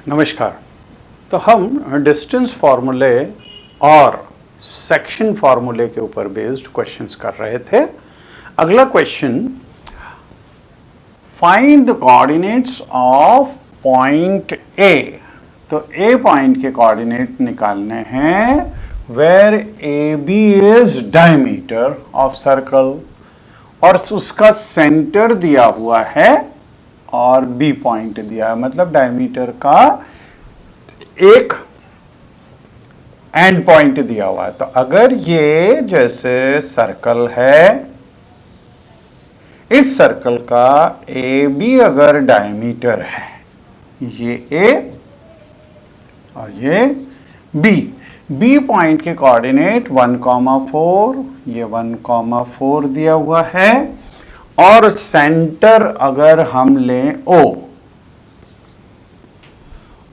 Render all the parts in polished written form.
नमस्कार। तो हम डिस्टेंस फार्मूले और सेक्शन फार्मूले के ऊपर बेस्ड क्वेश्चंस कर रहे थे। अगला question, find the coordinates of point A. तो ए पॉइंट के कोऑर्डिनेट निकालने हैं where A B is diameter of circle और उसका सेंटर दिया हुआ है और बी पॉइंट दिया है, मतलब डायमीटर का एक एंड पॉइंट दिया हुआ है। तो अगर ये जैसे सर्कल है, इस सर्कल का ए बी अगर डायमीटर है, ये ए और ये बी पॉइंट के कोऑर्डिनेट 1,4, ये 1,4 दिया हुआ है और सेंटर अगर हम लें ओ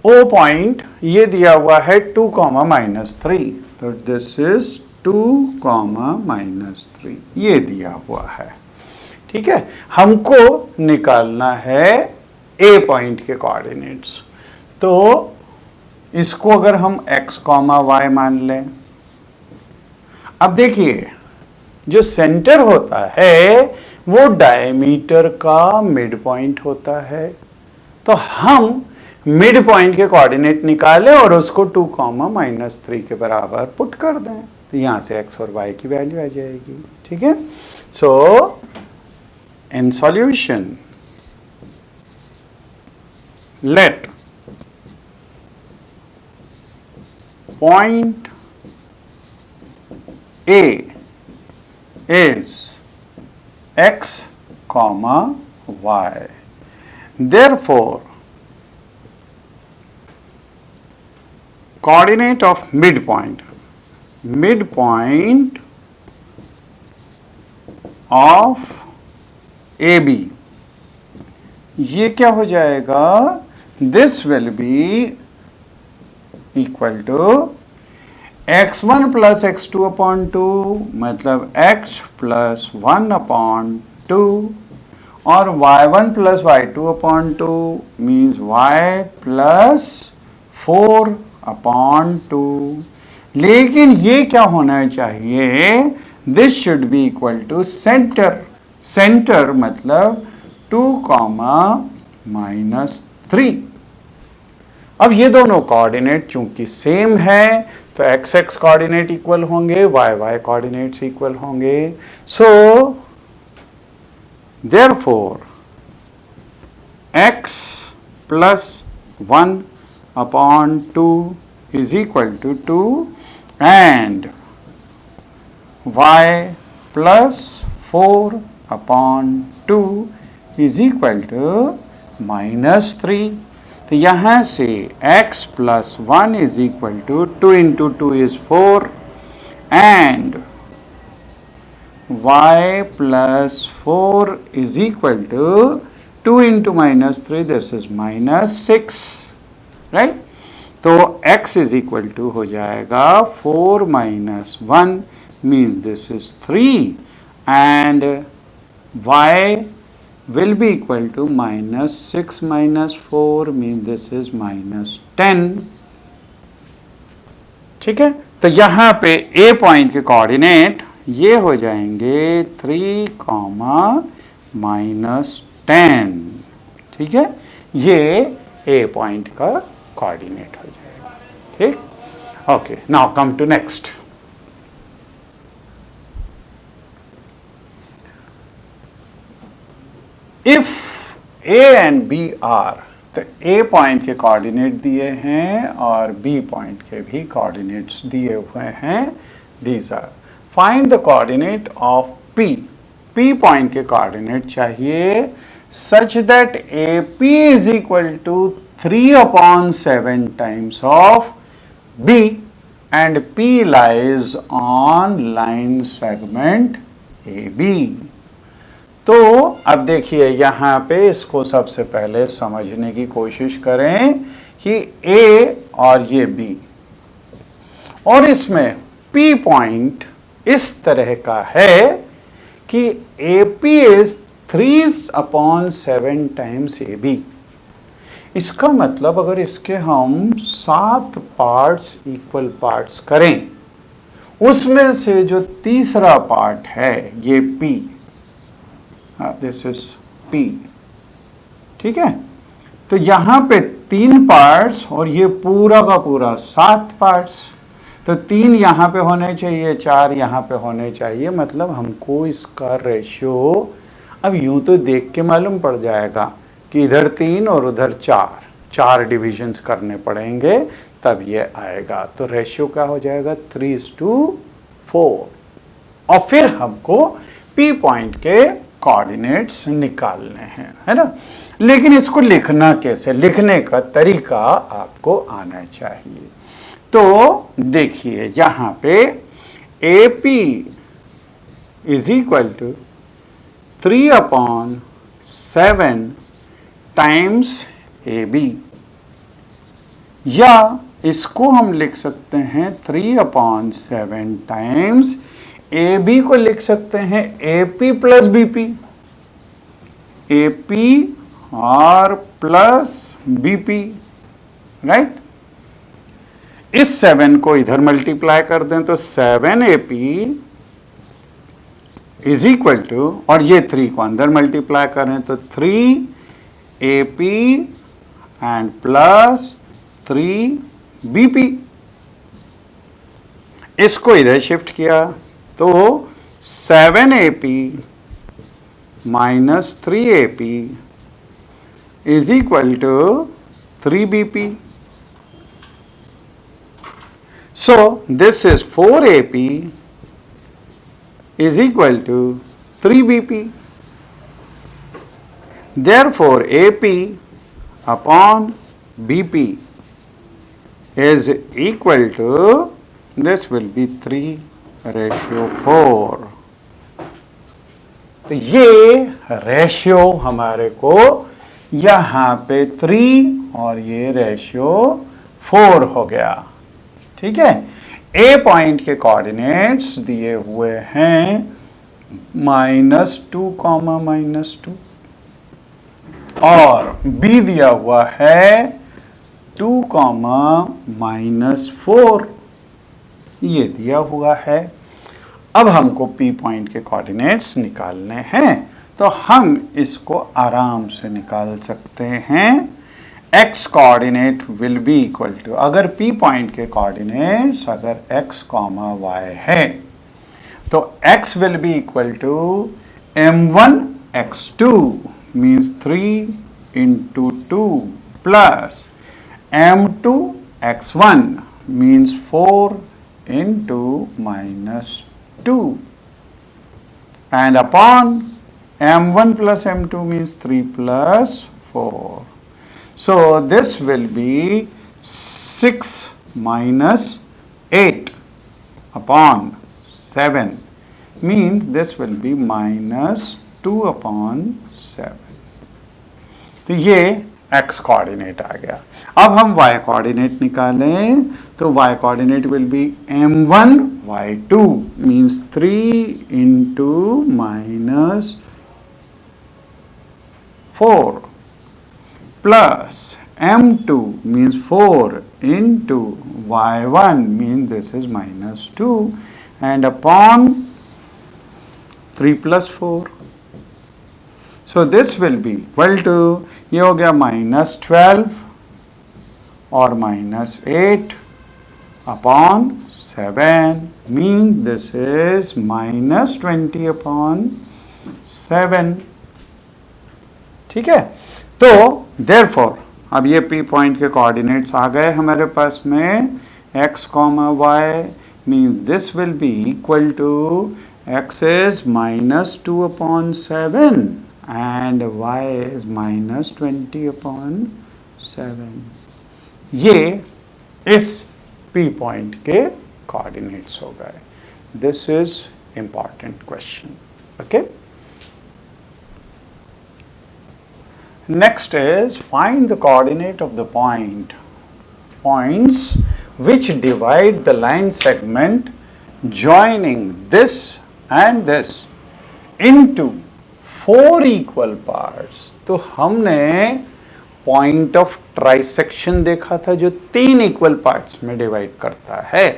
पॉइंट ये दिया हुआ है 2,-3, तो दिस इज 2,-3 ये दिया हुआ है। ठीक है, हमको निकालना है ए पॉइंट के कोऑर्डिनेट्स। तो इसको अगर हम x, y मान लें, अब देखिए जो सेंटर होता है वो डायमीटर का मिड पॉइंट होता है। तो हम मिड पॉइंट के कोऑर्डिनेट निकालें और उसको 2,-3 के बराबर पुट कर दें, तो यहां से x और y की वैल्यू आ जाएगी। ठीक है, so in solution let point A is x, y. Therefore, coordinate of midpoint of AB, ये क्या हो जाएगा? This will be equal to x1 plus x2 upon 2, मतलब x plus 1 upon 2 और y1 plus y2 upon 2 means y plus 4 upon 2। लेकिन ये क्या होना चाहिए? This should be equal to centre मतलब 2,-3। अब ये दोनों कोऑर्डिनेट चूंकि सेम है तो एक्स एक्स कोऑर्डिनेट इक्वल होंगे, वाई वाई कोऑर्डिनेट्स इक्वल होंगे। So therefore x plus 1 upon 2 is equal to 2 and y plus 4 upon 2 is equal to -3। तो यहां से x plus 1 is equal to 2 into 2 is 4 and y plus 4 is equal to 2 into -3, this is -6, right? तो x is equal to हो जाएगा 4 minus 1 means this is 3 and y will be equal to -6 minus 4 means this is -10। ठीक है, तो यहां पे a point के coordinate ये हो जाएंगे 3, -10। ठीक है, ये a पॉइंट का कोऑर्डिनेट हो जाएगा। ठीक, okay, now come to next. If a and b are, तो a पॉइंट के कोऑर्डिनेट दिए हैं और b पॉइंट के भी कोऑर्डिनेट्स दिए हुए हैं। These are, find the coordinate of p। p point के कोऑर्डिनेट चाहिए such that AP is equal to 3/7 times of b and p lies on line segment AB। तो अब देखिए यहां पे इसको सबसे पहले समझने की कोशिश करें कि A और ये B और इसमें P पॉइंट इस तरह का है कि AP इज 3/7 टाइम्स AB। इसका मतलब अगर इसके हम 7 पार्ट्स इक्वल पार्ट्स करें, उसमें से जो तीसरा पार्ट है ये P, दिस इज P, ठीक है। तो यहां पे 3 पार्ट्स और ये पूरा का पूरा 7 पार्ट्स, तो 3 यहां पे होने चाहिए, 4 यहां पे होने चाहिए, मतलब हमको इसका रेशियो अब यूं तो देख के मालूम पड़ जाएगा कि इधर 3 और उधर 4 डिविजन्स करने पड़ेंगे तब ये आएगा। तो रेशियो क्या हो जाएगा 3:4। और फिर हमको P पॉइंट के कोऑर्डिनेट्स निकालने हैं, है ना। लेकिन इसको लिखना कैसे, लिखने का तरीका आपको आना चाहिए। तो देखिए यहां पे AP is equal to 3/7 times AB, या इसको हम लिख सकते हैं 3/7 टाइम्स AB को लिख सकते हैं AP प्लस BP, AP और प्लस BP, राइट। इस 7 को इधर मल्टीप्लाई कर दें तो 7AP इज इक्वल टू, और ये 3 को अंदर मल्टीप्लाई करें तो 3AP एंड प्लस 3BP। इसको इधर शिफ्ट किया तो 7AP minus 3AP is equal to 3BP। So this is 4AP is equal to 3BP. Therefore AP upon BP is equal to, this will be 3:4। तो ये ratio हमारे को यहाँ पे 3 और ये रेशियो 4 हो गया, ठीक है। ए पॉइंट के कोऑर्डिनेट्स दिए हुए हैं -2, -2, और बी दिया हुआ है 2, -4, ये दिया हुआ है। अब हमको पी पॉइंट के कोऑर्डिनेट्स निकालने हैं, तो हम इसको आराम से निकाल सकते हैं। x coordinate will be equal to, अगर p पॉइंट के कोऑर्डिनेट्स अगर x, y है तो x will be equal to m1 x2 means 3 into 2 plus m2 x1 means 4 into -2 and upon m1 plus m2 means 3 plus 4. So this will be 6 minus 8 upon 7 means this will be -2/7. तो ये x coordinate आ गया। अब हम y coordinate निकालें तो y coordinate will B m1 y2 means 3 into -4 plus m2 means 4 into y1 means this is -2 and upon 3 plus 4. So this will be equal to, ये हो गया -12 और -8 upon 7 means this is -20/7, ठीक है। तो therefore अब ये P पॉइंट के कोऑर्डिनेट्स आ गए हमारे पास में, x, y means this will be equal to x is -2/7 and y is -20/7। ये इस P पॉइंट के कोऑर्डिनेट्स हो गए। This is important question, okay. Next is find the coordinate of the points which divide the line segment joining this and this into 4 equal parts. तो हमने point of trisection देखा था जो 3 equal parts में divide करता है,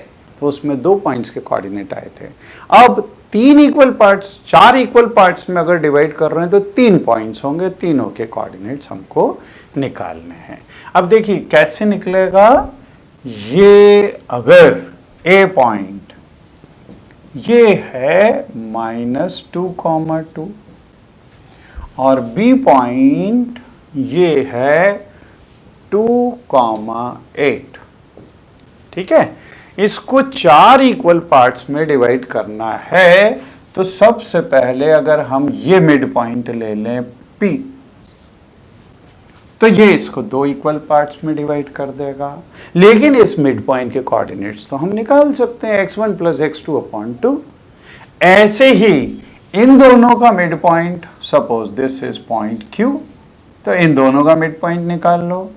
तो उसमें 2 पॉइंट्स के कोऑर्डिनेट आए थे। अब 3 इक्वल पार्ट्स, 4 इक्वल पार्ट्स में अगर डिवाइड कर रहे हैं तो 3 पॉइंट्स होंगे, तीनों के कोऑर्डिनेट्स हमको निकालने हैं। अब देखिए कैसे निकलेगा, ये अगर ए पॉइंट ये है -2,2 और बी पॉइंट ये है 2,8, ठीक है। इसको 4 इक्वल पार्ट्स में डिवाइड करना है, तो सबसे पहले अगर हम ये मिड पॉइंट ले लें P, तो ये इसको 2 इक्वल पार्ट्स में डिवाइड कर देगा। लेकिन इस मिड पॉइंट के कोऑर्डिनेट्स तो हम निकाल सकते हैं x1 + x2/2। ऐसे ही इन दोनों का mid point, suppose this is point Q, तो इन दोनों का मिड पॉइंट निकाल लो,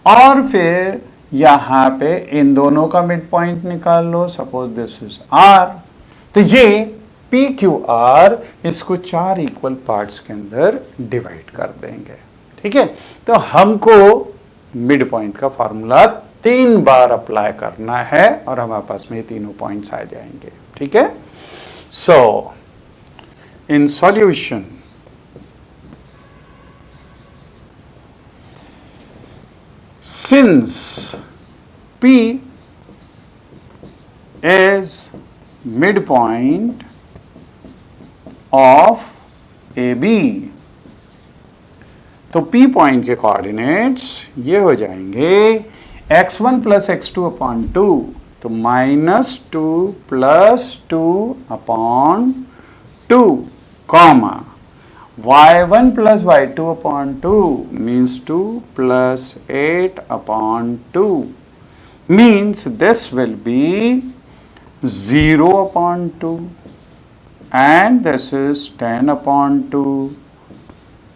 और फिर यहां पे इन दोनों का मिड पॉइंट निकाल लो, सपोज दिस इज R। तो ये PQR इसको 4 इक्वल पार्ट्स के अंदर डिवाइड कर देंगे, ठीक है। तो हमको मिड पॉइंट का फॉर्मूला 3 बार अप्लाई करना है और हमारे पास में ये तीनों पॉइंट्स आ जाएंगे, ठीक है। So in solution, since P is midpoint of AB, तो P पॉइंट के कोऑर्डिनेट्स ये हो जाएंगे x1 + x2/2, तो -2 + 2/2, comma y1 + y2/2 means 2 + 8/2, means this will be 0/2 and this is 10/2,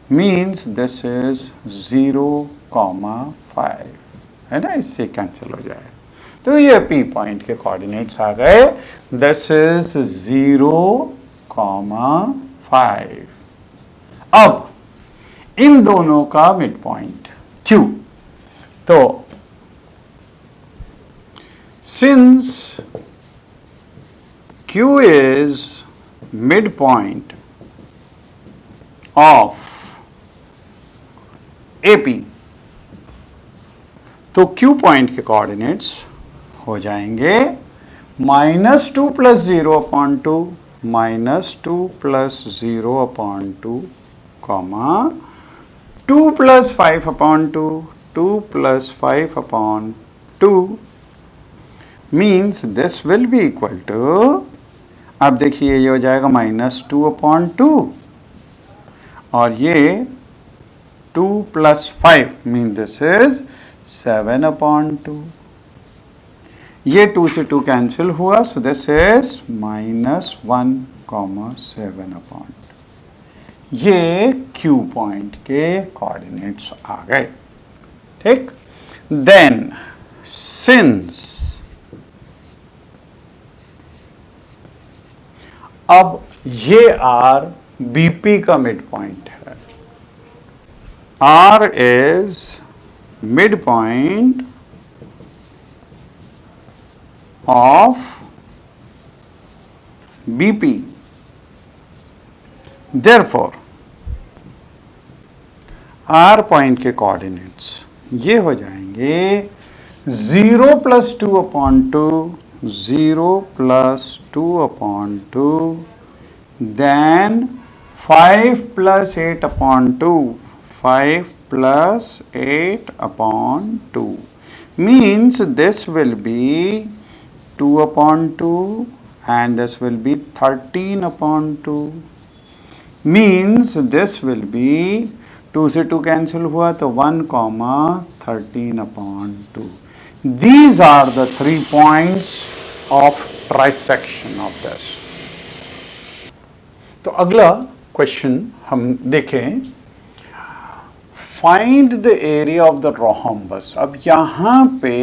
means this is 0,5, है ना, इससे कैंसिल हो जाए। तो ये P पॉइंट के कोऑर्डिनेट्स आ गए, this is 0,5। अब इन दोनों का मिड पॉइंट Q, तो since Q is midpoint of AP, तो Q पॉइंट के कोऑर्डिनेट्स हो जाएंगे -2 + 0/2, -2 + 0/2, comma 2 + 5/2, 2 + 5/2, means this will be equal to, अब देखिए ये हो जाएगा -2/2 और ये 2 + 5 mean this is 7/2। ये 2 से 2 कैंसिल हुआ, so this is -1, 7/2। ये Q पॉइंट के कोऑर्डिनेट्स आ गए, ठीक। देन सिंस, अब ये R BP का मिड पॉइंट है, R is midpoint of BP, therefore R point के कोऑर्डिनेट्स ये हो जाएंगे 0 + 2/2, 0 + 2/2, then 5 + 8/2, 5 + 8/2, means this will be 2/2 and this will be 13/2, means this will be 2 से 2 कैंसिल हुआ तो 1, 13/2। These are the 3 points of trisection of this। तो अगला question हम देखें, find the area of the rhombus. अब यहां पे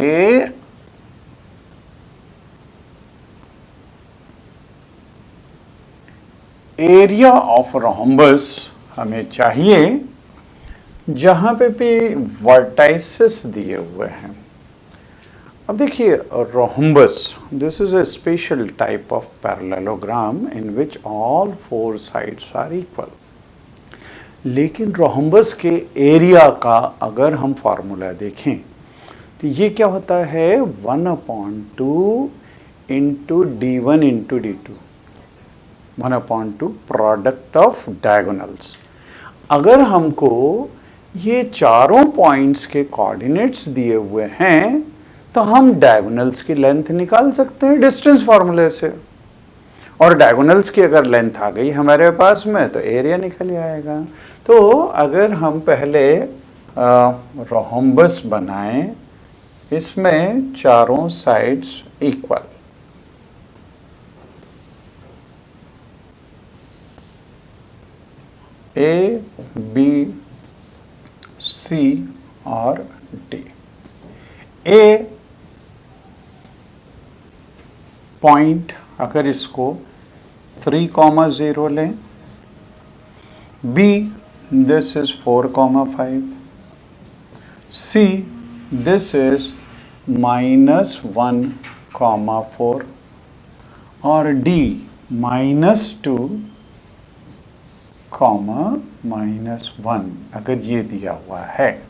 एरिया ऑफ रोहम्बस हमें चाहिए, जहां पे भी वर्टाइसेस दिए हुए हैं। अब देखिए rhombus, this is a special type of parallelogram in which all four sides are equal. लेकिन रोम्बस के एरिया का अगर हम फार्मूला देखें तो ये क्या होता है, 1/2 into D1 into D2, 1/2 product of diagonals. अगर हमको ये चारों पॉइंट्स के कोऑर्डिनेट्स दिए हुए हैं तो हम डायगोनल्स की लेंथ निकाल सकते हैं डिस्टेंस फार्मूले से, और डायगोनल्स की अगर लेंथ आ गई हमारे पास में तो एरिया निकल आएगा। तो अगर हम पहले रोम्बस बनाएं, इसमें चारों sides equal, A B C और डी। ए पॉइंट अगर इसको 3,0 लें, B this is 4,5, C this is -1,4 और डी -2, -1 अगर ये दिया हुआ है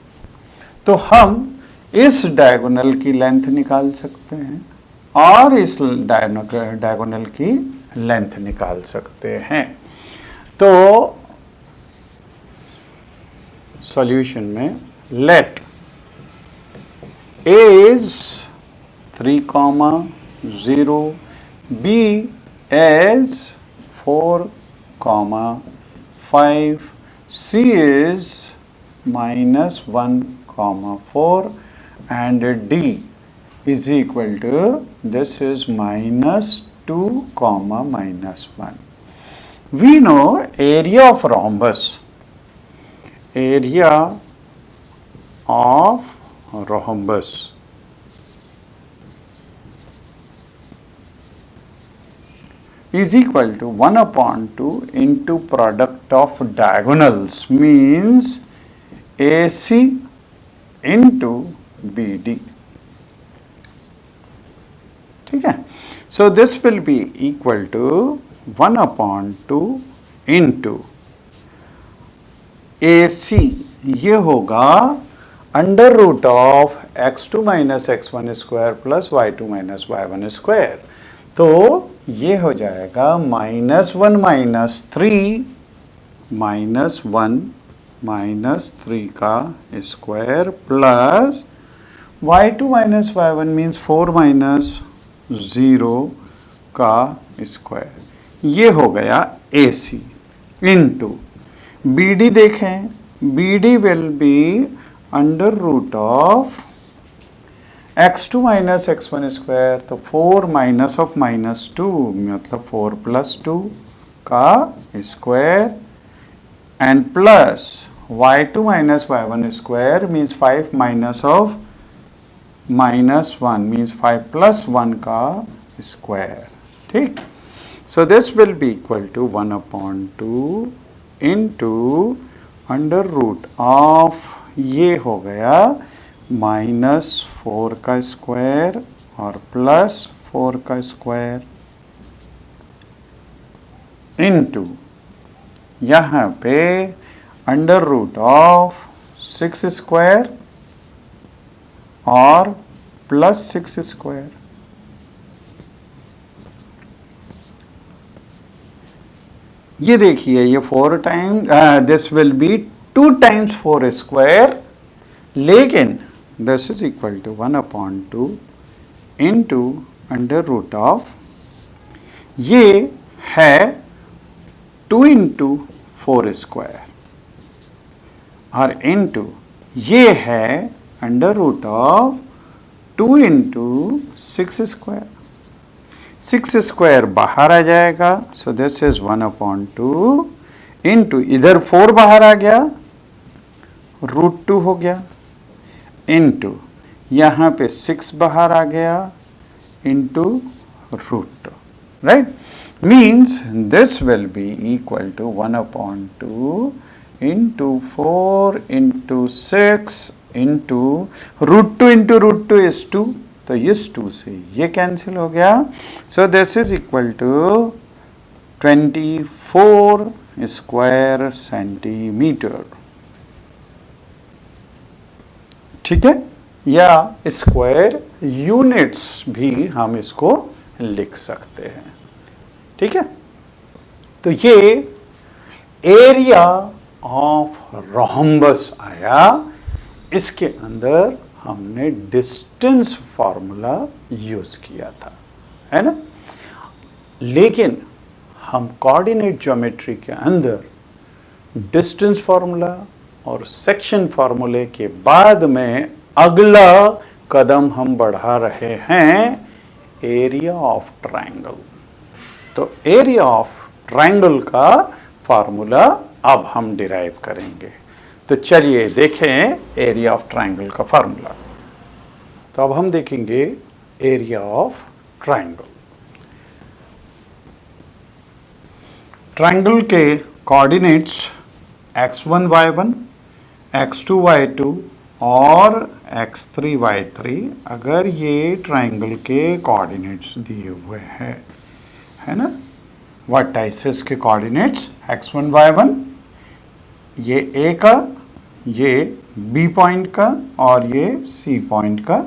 तो हम इस डायगोनल की लेंथ निकाल सकते हैं और इस डायगोनल की लेंथ निकाल सकते हैं। तो सॉल्यूशन में late A is 3,0, B is 4,5, C is -1,4 and D is equal to, this is -2, -1. We know area of rhombus, area of rhombus is equal to 1/2 into product of diagonals, means AC into BD. ठीक है, so this will be equal to 1/2 into AC, ये होगा √of x2 - x1 square plus y2 - y1 square। तो ये हो जाएगा -1 - 3 -1 - 3 का square plus y2 - y1 means 4 - 0 का स्क्वायर। ये हो गया AC इंटू BD। देखें BD will be √of x2 - x1 square, तो 4 -2 मतलब 4 + 2 का square and plus y2 - y1 square means 5 -1 means 5 + 1 का स्क्वायर। ठीक, so this will be equal to 1/2 into √of, ये हो गया -4 का स्क्वायर और +4 का स्क्वायर इंटू यहाँ पे √of 6 स्क्वायर और +6 स्क्वायर। ये देखिए ये 4 times, this will be 2 times 4 square, लेकिन this is equal to 1/2 into √of, ये है 2 × 4 स्क्वायर और इंटू ये है √of 2 × 6 स्क्वायर। 6 स्क्वायर बाहर आ जाएगा, सो दिस इज 1/2 इंटू इधर 4 बाहर आ गया, √2 हो गया, इंटू यहाँ पे 6 बाहर आ गया into √2, right. Means this will be equal to 1/2 into 4 into 6 into √2 is 2, तो इस 2 से ये कैंसिल हो गया। So this is equal to 24 square centimetre. ठीक है, या स्क्वायर यूनिट्स भी हम इसको लिख सकते हैं। ठीक है, तो ये एरिया ऑफ रोम्बस आया, इसके अंदर हमने डिस्टेंस फॉर्मूला यूज किया था, है ना। लेकिन हम कोऑर्डिनेट ज्योमेट्री के अंदर डिस्टेंस फार्मूला और सेक्शन फार्मूले के बाद में अगला कदम हम बढ़ा रहे हैं एरिया ऑफ ट्रायंगल। तो एरिया ऑफ ट्रायंगल का फार्मूला अब हम डिराइव करेंगे। तो चलिए देखें एरिया ऑफ ट्रायंगल का फार्मूला। तो अब हम देखेंगे एरिया ऑफ ट्रायंगल। ट्रायंगल के coordinates x1 y1, x2 y2 और x3 y3, अगर ये ट्रायंगल के कोऑर्डिनेट्स दिए हुए हैं, है ना, वर्टाइसेस के कोऑर्डिनेट्स x1 y1, ये A का, ये B पॉइंट का और ये C पॉइंट का,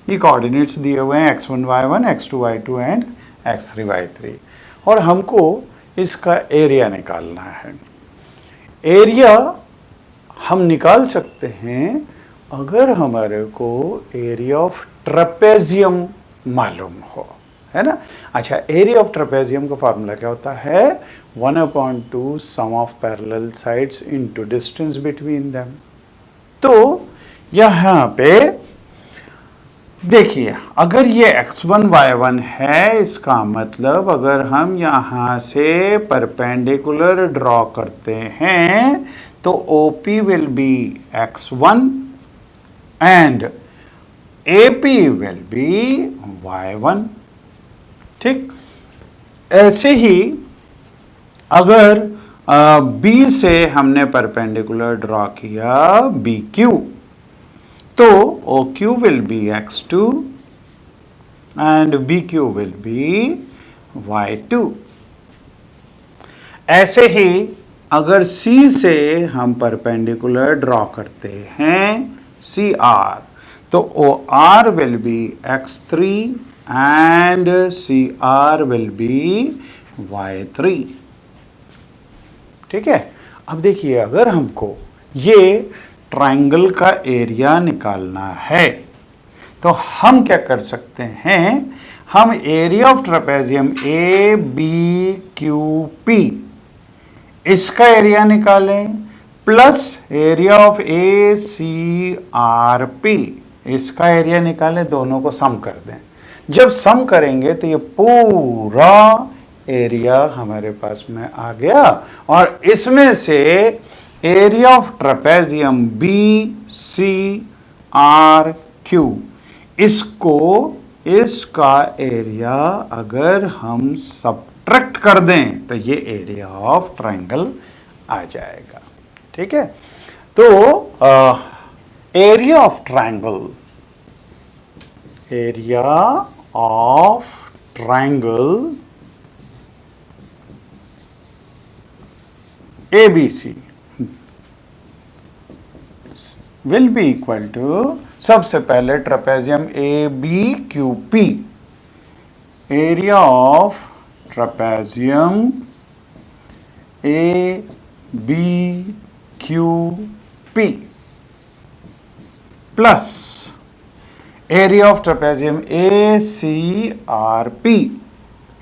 ये कोऑर्डिनेट्स दिए हुए हैं x1 y1, x2 y2 and x3 y3, और हमको इसका एरिया निकालना है। एरिया हम निकाल सकते हैं अगर हमारे को एरिया ऑफ ट्रेपेजियम मालूम हो, है ना। अच्छा, एरिया ऑफ ट्रेपेजियम का फार्मूला क्या होता है? 1/2 sum of parallel sides into distance between them. तो यहाँ पे देखिए, अगर ये x1 y1 है, इसका मतलब अगर हम यहाँ से परपेंडिकुलर ड्रॉ करते हैं तो OP will be x1 and AP will be y1। ठीक, ऐसे ही अगर B से हमने परपेंडिकुलर ड्रॉ किया BQ, तो OQ will be x2 and BQ will be y2। ऐसे ही अगर C से हम परपेंडिकुलर ड्रॉ करते हैं CR, तो OR will be x3 and CR will be y3। ठीक है, अब देखिए, अगर हमको ये ट्रायंगल का एरिया निकालना है तो हम क्या कर सकते हैं? हम एरिया ऑफ ट्रेपेजियम ABQP, इसका एरिया निकालें, प्लस एरिया ऑफ ACRP, इसका एरिया निकालें, दोनों को सम कर दें। जब सम करेंगे तो ये पूरा एरिया हमारे पास में आ गया, और इसमें से एरिया ऑफ ट्रेपेजियम BCRQ, इसका एरिया अगर हम सब्ट्रैक्ट कर दें तो ये एरिया ऑफ ट्रायंगल आ जाएगा। ठीक है, तो area of triangle, area of triangle ABC will be equal to, सबसे पहले trapezium ABQP, area of trapezium ABQP plus area of trapezium ACRP,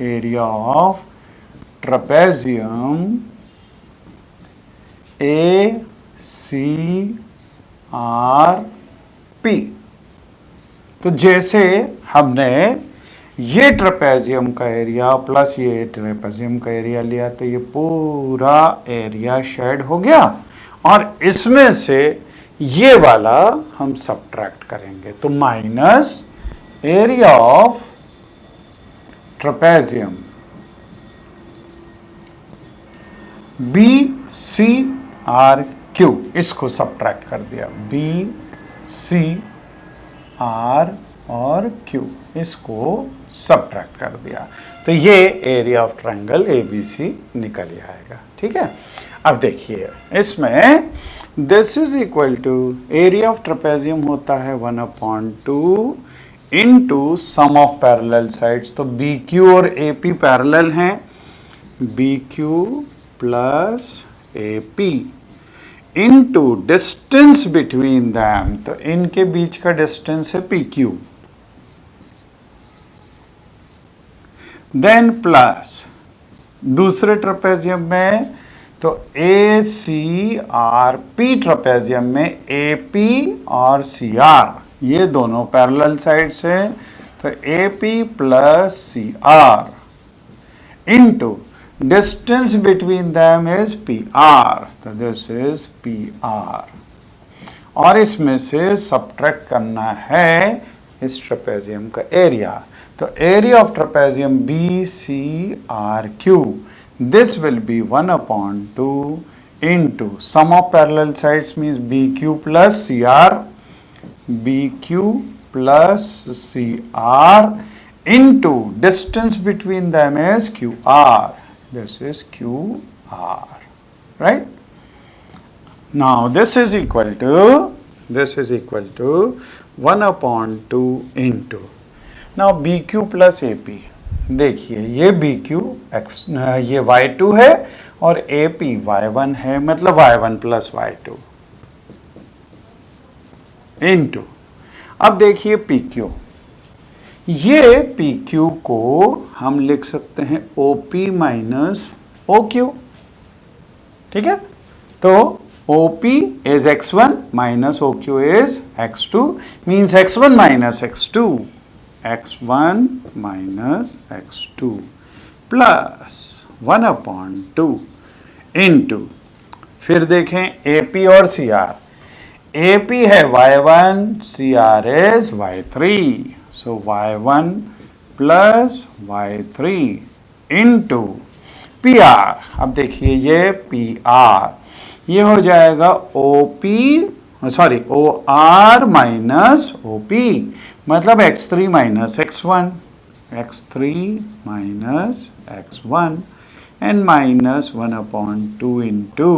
area of trapezium ACRP। तो जैसे हमने ये ट्रेपेजियम का एरिया प्लस ये ट्रेपेजियम का एरिया लिया, तो ये पूरा एरिया शेड हो गया, और इसमें से ये वाला हम सब्ट्रैक्ट करेंगे, तो minus area of trapezium BCRQ Q, इसको सब्ट्रैक्ट कर दिया, B, C, R और Q, इसको सब्ट्रैक्ट कर दिया, तो ये एरिया ऑफ ट्रायंगल ABC निकल आएगा। ठीक है, अब देखिए इसमें this is equal to area of trapezium होता है 1/2 into sum of parallel sides, तो BQ और AP पैरेलल हैं, BQ plus AP into distance between them, तो इनके बीच का डिस्टेंस है PQ, देन प्लस दूसरे ट्रेपेजियम में तो ACRP ट्रेपेजियम में AP और CR, ये दोनों पैरेलल साइड्स हैं, तो AP plus CR into distance between them is PR, तो दिस इज PR, और इसमें से सब्ट्रैक्ट करना है इस ट्रेपेजियम का एरिया, तो area of trapezium BCRQ, this will be 1/2 into sum of parallel sides means BQ plus CR, BQ plus CR into distance between them is QR, this is QR, right? Now this is equal to 1/2 into, now BQ plus AP, देखिए ये BQ ये Y2 है और AP Y1 है, मतलब Y1 plus Y2 into, अब देखिए PQ, ये PQ को हम लिख सकते हैं OP माइनस OQ, ठीक है, तो OP is x1 minus OQ is x2 means x1 minus x2, x1 minus x2 plus 1/2 into, फिर देखें AP और CR, AP है Y1, CR is Y3, so Y1 plus Y3 into PR, अब देखिए ये PR, ये हो जाएगा OR माइनस OP, मतलब x3 minus x1, x3 minus x1 and minus 1/2 into,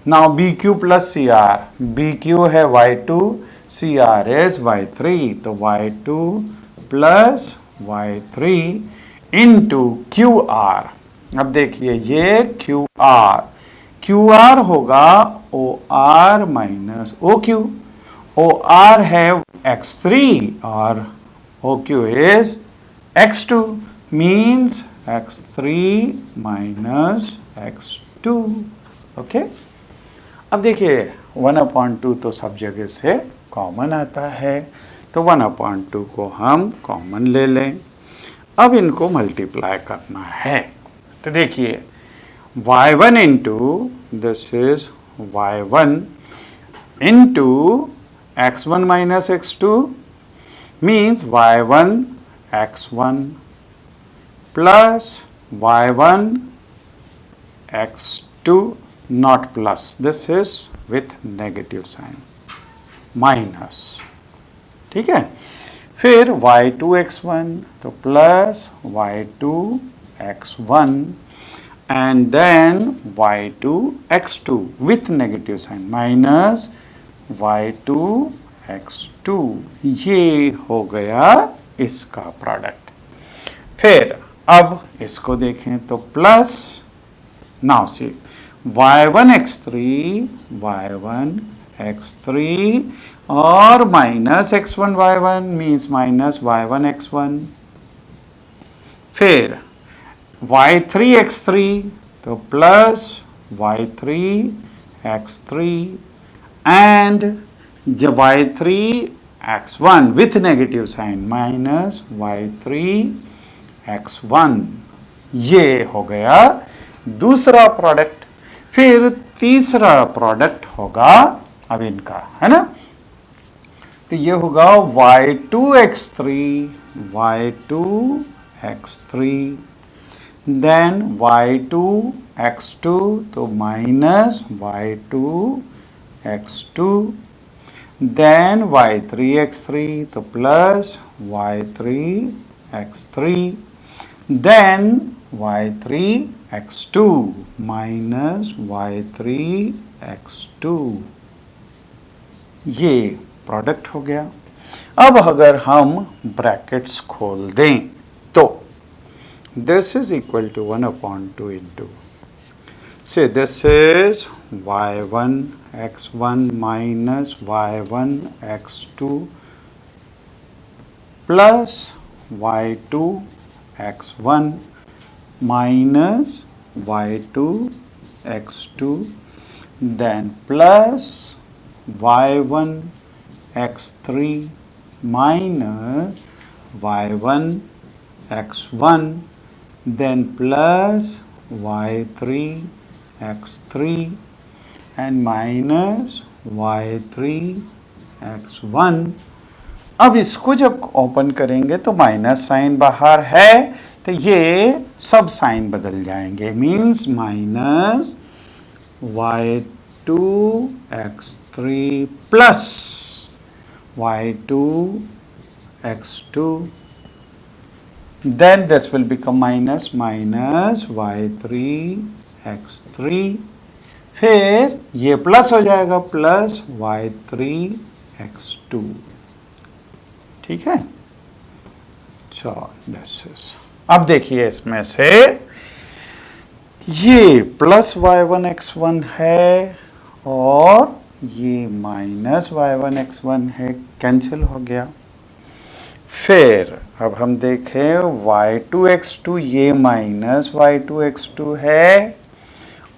now BQ plus CR, BQ है Y2, CR is Y3, तो Y2 plus Y3 into QR, अब देखिए ये QR होगा OR माइनस OQ, OR है x3 और OQ is x2 means x3 minus x2, okay. अब देखिए 1/2 तो सब जगह से कॉमन आता है, तो 1/2 को हम कॉमन ले लें, अब इनको मल्टीप्लाई करना है, तो देखिए y1 into, this is y1 into x1 minus x2 means y1 x1 plus y1 x2, not plus, this is with negative sign, minus, ठीक है, फिर y2 x1 तो plus y2 x1 and then y2 x2 with negative sign minus y2 x2, ये हो गया इसका product. फिर अब इसको देखें तो plus, now see y1 x3 और minus x1 y1 means minus y1 x1, फिर y3 x3 तो प्लस y3 x3 एंड जब y3 x1 with negative sign minus y3 x1, ये हो गया दूसरा प्रोडक्ट। फिर तीसरा प्रोडक्ट होगा अब इनका, है ना, तो ये होगा y2 x3 y2 x3, then y2 x2 तो minus y2 x2, then y3 x3 तो plus y3 x3, then y3 x2 minus y3 x2। ये प्रोडक्ट हो गया। अब अगर हम ब्रैकेट्स खोल दें तो this is equal to 1/2 into, say this is y1 x1 minus y1 x2 plus y2 x1 minus y2 x2, then plus y1 x3 minus y1 x1, then plus y3 x3 and minus y3 x1। अब इसको जब open करेंगे तो minus sign बाहर है तो ये सब साइन बदल जाएंगे, means minus y2 x3 plus y2 x2, then this will become minus y3 x3, फिर ये प्लस हो जाएगा प्लस y3 x2। ठीक है, चलो दिस इज, अब देखिए इसमें से ये प्लस y1 x1 है और ये माइनस y1 x1 है, कैंसिल हो गया। फिर अब हम देखें y2 x2, ये माइनस y2 x2 है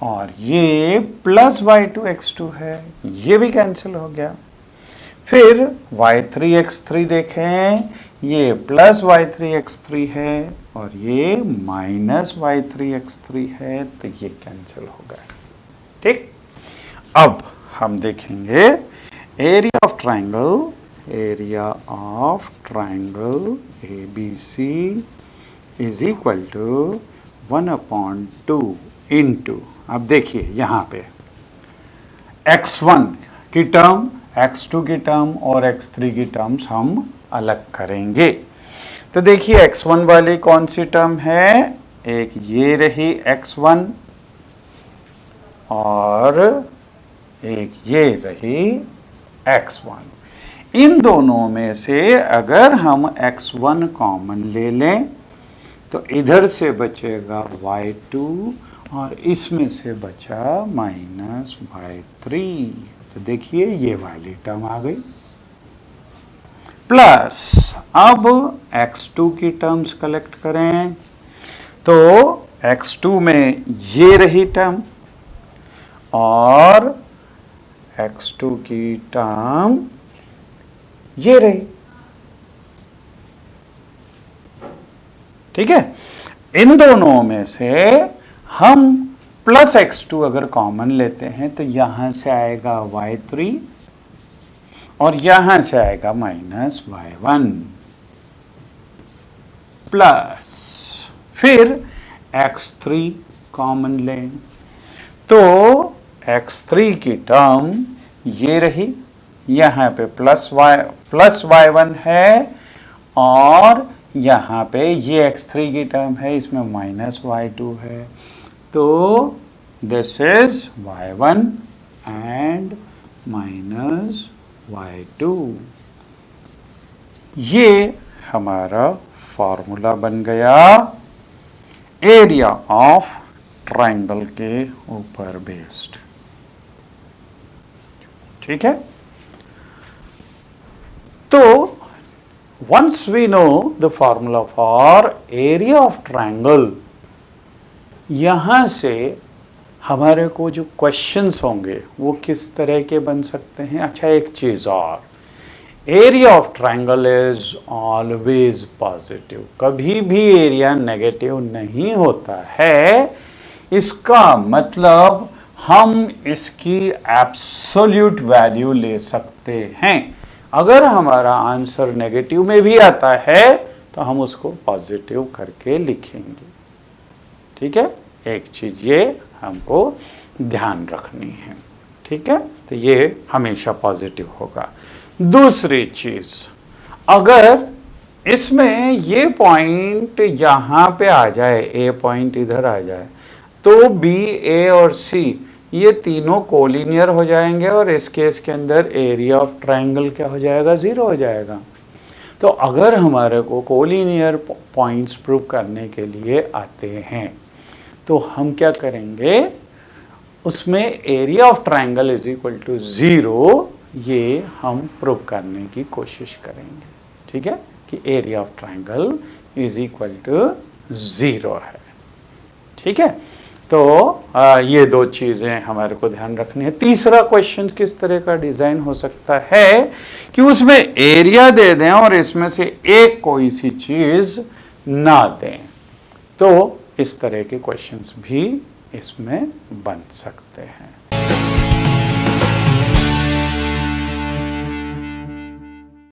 और ये प्लस y2 x2 है, ये भी कैंसिल हो गया। फिर y3 x3 देखें, ये प्लस y3 x3 है और ये माइनस y3 x3 है, तो ये कैंसिल हो गया। ठीक, अब हम देखेंगे area of triangle, area of triangle ABC is equal to 1/2 into, अब देखिए यहाँ पे x1 की टर्म, x2 की टर्म और x3 की टर्म्स हम अलग करेंगे। तो देखिए x1 वाली कौन सी टर्म है, एक ये रही x1 और एक ये रही x1। इन दोनों में से अगर हम x1 कॉमन ले लें तो इधर से बचेगा y2 और इसमें से बचा माइनस y3। तो देखिए ये वाली टर्म आ गई, प्लस अब x2 की टर्म्स कलेक्ट करें तो x2 में ये रही टर्म और x2 की टर्म ये रही। ठीक है, इन दोनों में से हम प्लस x2 अगर कॉमन लेते हैं तो यहां से आएगा y3 और यहां से आएगा माइनस y1, प्लस फिर x3 कॉमन लें तो x3 की टर्म ये रही, यहाँ पे प्लस y1 है और यहाँ पे ये x3 की टर्म है, इसमें माइनस y2 है, तो this is y1 and minus y2। ये हमारा फॉर्मूला बन गया एरिया ऑफ ट्राइंगल के ऊपर बेस्ड। ठीक है, तो once we know the formula for area of triangle, यहां से हमारे को जो क्वेश्चंस होंगे वो किस तरह के बन सकते हैं। अच्छा, एक चीज और, area of triangle is always positive, कभी भी एरिया नेगेटिव नहीं होता है। इसका मतलब हम इसकी एब्सोल्यूट वैल्यू ले सकते हैं। अगर हमारा आंसर नेगेटिव में भी आता है तो हम उसको पॉजिटिव करके लिखेंगे। ठीक है, एक चीज़ ये हमको ध्यान रखनी है। ठीक है, तो ये हमेशा पॉजिटिव होगा। दूसरी चीज़, अगर इसमें ये पॉइंट यहाँ पे आ जाए, ए पॉइंट इधर आ जाए, तो बी, ए और सी ये तीनों कोलिनियर हो जाएंगे और इस केस के अंदर एरिया ऑफ ट्रायंगल क्या हो जाएगा, 0 हो जाएगा। तो अगर हमारे को कोलिनियर पॉइंट्स प्रूव करने के लिए आते हैं तो हम क्या करेंगे, उसमें area of triangle is equal to 0, ये हम प्रूव करने की कोशिश करेंगे। ठीक है, कि area of triangle is equal to 0 है। ठीक है, तो ये दो चीज़ें हमारे को ध्यान रखनी है। तीसरा क्वेश्चन किस तरह का डिज़ाइन हो सकता है कि उसमें एरिया दे दें और इसमें से एक कोई सी चीज़ ना दें, तो इस तरह के क्वेश्चंस भी इसमें बन सकते हैं।